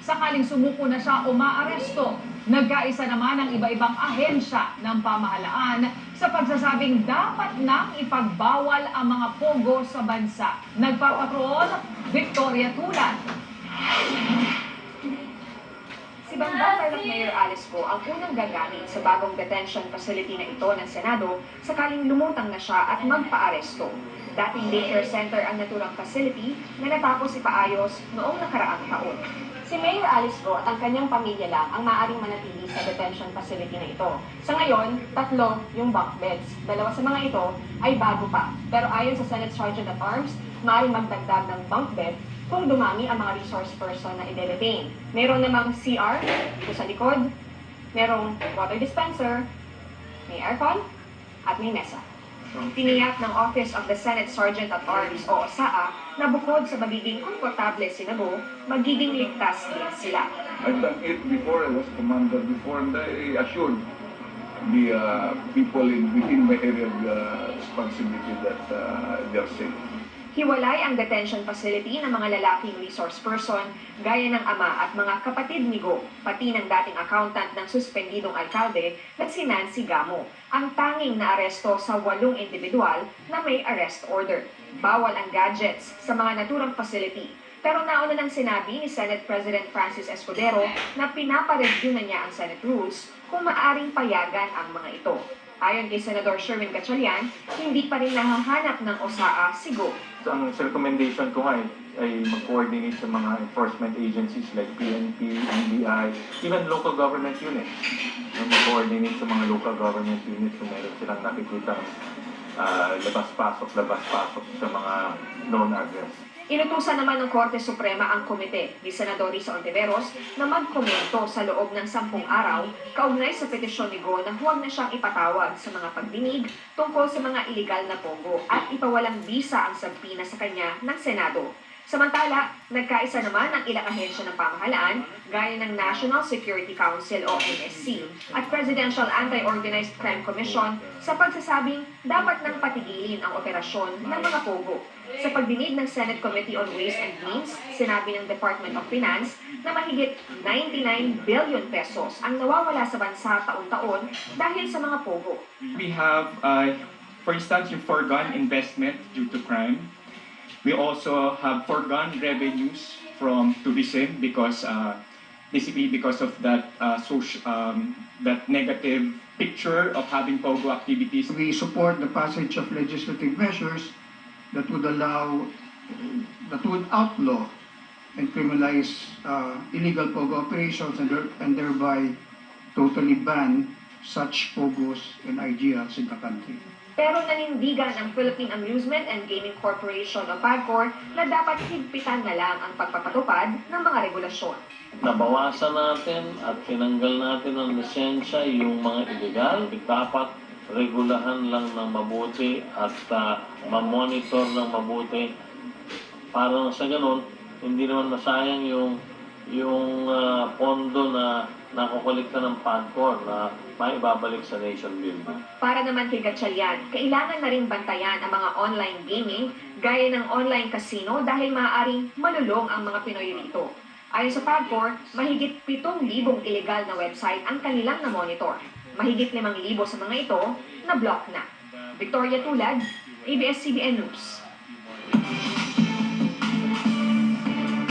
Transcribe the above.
sakaling sumuko na siya o maaresto. Nagkaisa naman ang iba-ibang ahensya ng pamahalaan sa pagsasabing dapat nang ipagbawal ang mga pogo sa bansa. Nagpapatrol, Victoria Tulad. Si Bambang Tarlac Mayor Alice Go ang unang gagamit sa bagong detention facility na ito ng Senado sakaling lumutang na siya at magpaaresto. Dating daycare center ang naturang facility na natapos ipaayos noong nakaraang taon. Si Mayor Alice Go at ang kanyang pamilya lang ang maaaring manatili sa detention facility na ito. Sa ngayon, 3 yung bunk beds. 2 sa mga ito ay bago pa. Pero ayon sa Senate Sergeant at Arms, maaaring magdagdag ng bunk bed kung dumami ang mga resource person na i-detain. Meron namang CR dito sa likod, merong water dispenser, may aircon, at may mesa. Tiniyak ng Office of the Senate Sergeant at Arms o OSAA na bukod sa magiging komportable si Go, magiging ligtas din sila. I've done it before. I was commander before, and I assured the people within my area of responsibility that they're safe. Hiwalay ang detention facility ng mga lalaking resource person gaya ng ama at mga kapatid ni Go, pati ng dating accountant ng suspendidong alkalde na si Nancy Gamo. Ang tanging naaresto sa 8 individual na may arrest order. Bawal ang gadgets sa mga naturang facility. Pero nauna nang sinabi ni Senate President Francis Escudero na pinapareview na niya ang Senate rules kung maaaring payagan ang mga ito. Ayon kay Senador Sherwin Gatchalian, hindi pa rin nahahanap ng OSAA si Go. So, ang recommendation ko nga ay mag-coordinate sa mga enforcement agencies like PNP, NBI, even local government units. Mag-coordinate sa mga local government units kung meron silang nakikita labas-pasok sa mga known address. Inutusan naman ng Korte Suprema ang komite ni Senador Risa Ontiveros na magkomento sa loob ng 10 araw kaugnay sa petisyon ni Go na huwag na siyang ipatawag sa mga pagdinig tungkol sa mga iligal na pogo at ipawalang bisa ang sabpina sa kanya ng Senado. Samantala, nagkaisa naman ang ilang ahensya ng pamahalaan gaya ng National Security Council o NSC at Presidential Anti-Organized Crime Commission sa pagsasabing dapat nang patigilin ang operasyon ng mga pogo. Sa pagdinig ng Senate Committee on Ways and Means, sinabi ng Department of Finance na mahigit 99 billion pesos ang nawawala sa bansa taon-taon dahil sa mga pogo. We have, for instance, yung foregone investment due to crime. We also have foregone revenues from tourism because basically because of that that negative picture of having pogo activities. We support the passage of legislative measures that would outlaw and criminalize illegal pogo operations and thereby totally ban such pogos and ideas in the country. Pero nanindigan ng Philippine Amusement and Gaming Corporation o PAGCOR na dapat higpitan na lang ang pagpapatupad ng mga regulasyon. Nabawasan natin at tinanggal natin ng lisensya yung mga illegal. Dapat regulahan lang ng mabuti at ma-monitor ng mabuti para sa ganun, hindi naman masayang yung pondo na nakukulikta ng PAGCOR na maibabalik sa nation building. Para naman kay Gatchalian, kailangan na rin bantayan ang mga online gaming gaya ng online casino dahil maaaring malulong ang mga Pinoy rito. Ayon sa PAGCOR, mahigit 7,000 illegal na website ang kanilang na-monitor. Mahigit 5,000 sa mga ito na block na. Victoria Tulad, ABS-CBN News.